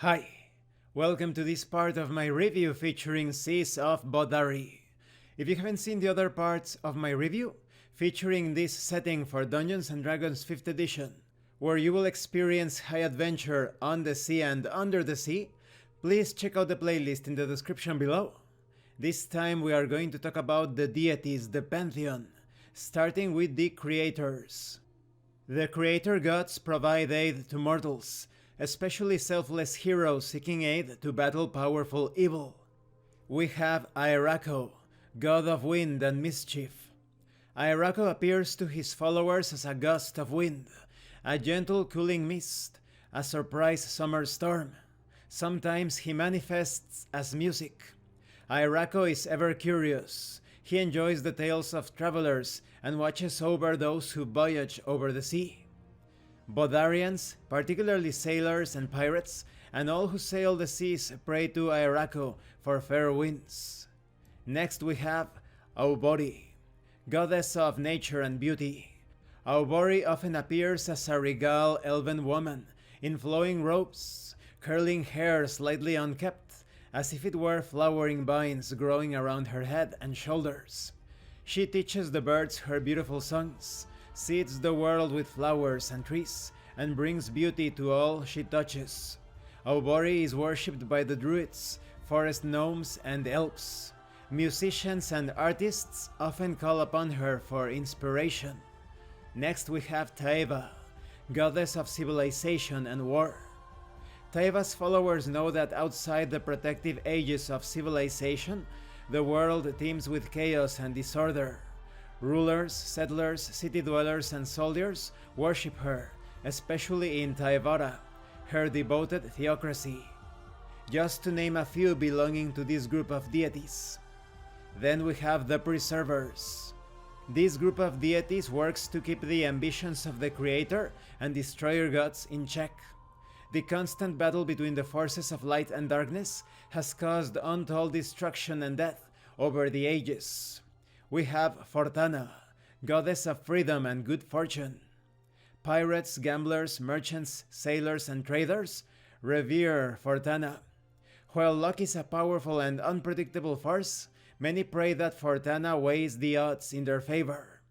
Hi, welcome to this part of my review featuring Seas of Vodari. If you haven't seen the other parts of my review, featuring this setting for Dungeons & Dragons 5th edition, where you will experience high adventure on the sea and under the sea, please check out the playlist in the description below. This time we are going to talk about the deities, the Pantheon, starting with the creators. The creator gods provide aid to mortals, especially selfless heroes seeking aid to battle powerful evil. We have Aerako, god of wind and mischief. Aerako appears to his followers as a gust of wind, a gentle cooling mist, a surprise summer storm. Sometimes he manifests as music. Aerako is ever curious. He enjoys the tales of travelers and watches over those who voyage over the sea. Vodarians, particularly sailors and pirates, and all who sail the seas pray to Aerako for fair winds. Next we have Vodari, goddess of nature and beauty. Vodari often appears as a regal elven woman, in flowing robes, curling hair slightly unkempt, as if it were flowering vines growing around her head and shoulders. She teaches the birds her beautiful songs, seeds the world with flowers and trees, and brings beauty to all she touches. Vodari is worshipped by the druids, forest gnomes, and elves. Musicians and artists often call upon her for inspiration. Next we have Taeva, goddess of civilization and war. Taeva's followers know that outside the protective aegis of civilization, the world teems with chaos and disorder. Rulers, settlers, city dwellers, and soldiers worship her, especially in Taevara, her devoted theocracy. Just to name a few belonging to this group of deities. Then we have the Preservers. This group of deities works to keep the ambitions of the creator and destroyer gods in check. The constant battle between the forces of light and darkness has caused untold destruction and death over the ages. We have Fortana, goddess of freedom and good fortune. Pirates, gamblers, merchants, sailors, and traders revere Fortana. While luck is a powerful and unpredictable force, many pray that Fortana weighs the odds in their favor.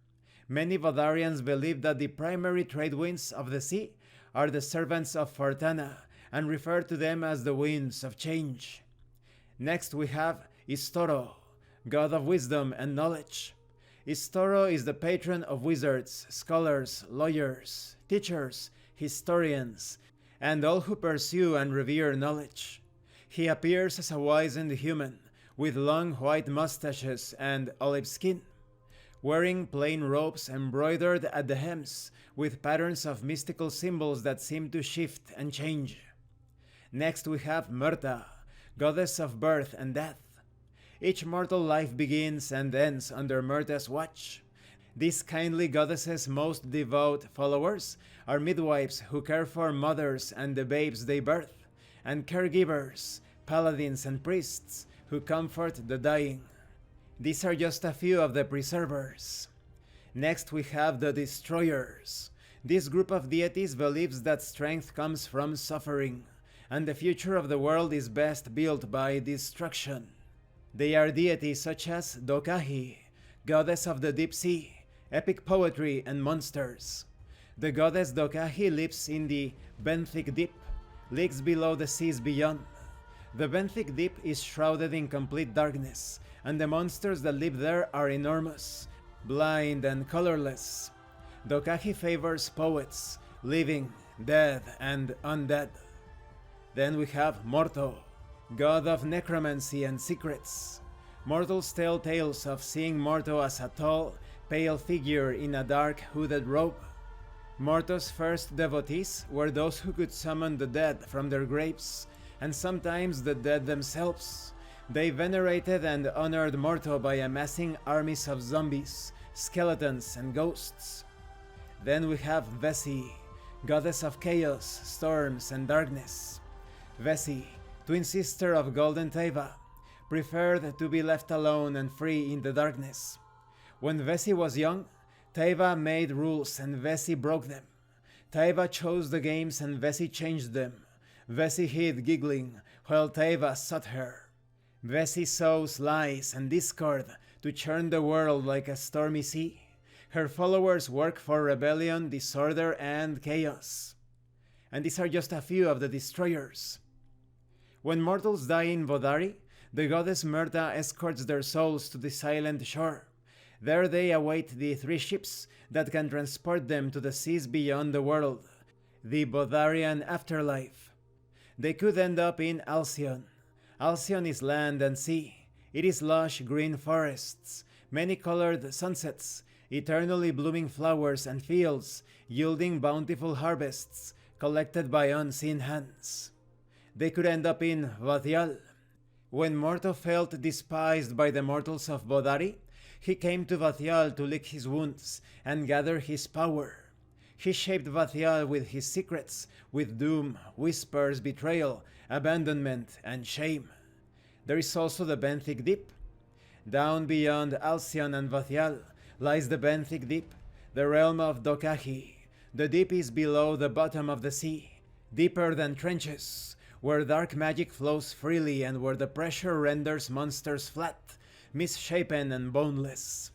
Many Vodarians believe that the primary trade winds of the sea are the servants of Fortana and refer to them as the winds of change. Next we have Istoro, god of wisdom and knowledge. Istoro is the patron of wizards, scholars, lawyers, teachers, historians, and all who pursue and revere knowledge. He appears as a wizened human, with long white mustaches and olive skin, wearing plain robes embroidered at the hems with patterns of mystical symbols that seem to shift and change. Next we have Murta, goddess of birth and death. Each mortal life begins and ends under Murta's watch. This kindly goddess's most devout followers are midwives who care for mothers and the babes they birth, and caregivers, paladins, and priests who comfort the dying. These are just a few of the Preservers. Next we have the Destroyers. This group of deities believes that strength comes from suffering, and the future of the world is best built by destruction. They are deities such as Dokahi, goddess of the deep sea, epic poetry, and monsters. The goddess Dokahi lives in the benthic deep, leagues below the seas beyond. The benthic deep is shrouded in complete darkness, and the monsters that live there are enormous, blind, and colorless. Dokahi favors poets, living, dead, and undead. Then we have Morto, god of necromancy and secrets. Mortals tell tales of seeing Morto as a tall, pale figure in a dark, hooded robe. Morto's first devotees were those who could summon the dead from their graves, and sometimes the dead themselves. They venerated and honored Morto by amassing armies of zombies, skeletons, and ghosts. Then we have Vessi, goddess of chaos, storms, and darkness. Vessi, twin sister of Golden Taeva, preferred to be left alone and free in the darkness. When Vessi was young, Taeva made rules and Vessi broke them. Taeva chose the games and Vessi changed them, Vessi hid giggling, while Teva sought her. Vessi sows lies and discord to churn the world like a stormy sea. Her followers work for rebellion, disorder, and chaos. And these are just a few of the destroyers. When mortals die in Vodari, the goddess Myrta escorts their souls to the silent shore. There they await the 3 ships that can transport them to the seas beyond the world, the Vodarian afterlife. They could end up in Alcyon. Alcyon is land and sea. It is lush green forests, many-colored sunsets, eternally blooming flowers and fields, yielding bountiful harvests, collected by unseen hands. They could end up in Vathyal. When Morto felt despised by the mortals of Vodari, he came to Vathyal to lick his wounds and gather his power. He shaped Vathyal with his secrets, with doom, whispers, betrayal, abandonment, and shame. There is also the Benthic Deep. Down beyond Alcyon and Vathyal lies the Benthic Deep, the realm of Dokahi. The deep is below the bottom of the sea, deeper than trenches, where dark magic flows freely and where the pressure renders monsters flat, misshapen and boneless.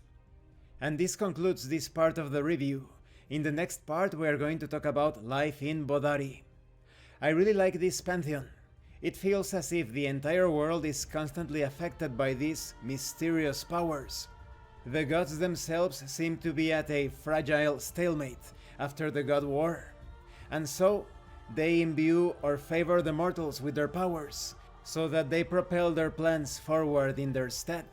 And this concludes this part of the review. In the next part we are going to talk about life in Vodari. I really like this Pantheon. It feels as if the entire world is constantly affected by these mysterious powers. The gods themselves seem to be at a fragile stalemate after the God War, and so they imbue or favor the mortals with their powers, so that they propel their plans forward in their stead.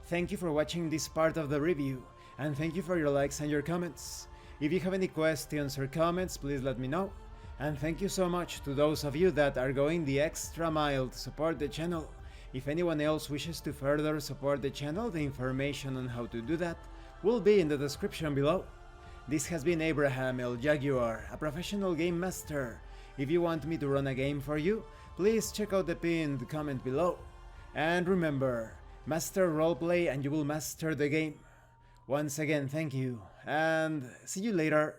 Thank you for watching this part of the review, and thank you for your likes and your comments. If you have any questions or comments, please let me know. And thank you so much to those of you that are going the extra mile to support the channel. If anyone else wishes to further support the channel, the information on how to do that will be in the description below. This has been Abraham El Jaguar, a professional game master. If you want me to run a game for you, please check out the pinned comment below. And remember, master roleplay and you will master the game. Once again, thank you, and see you later.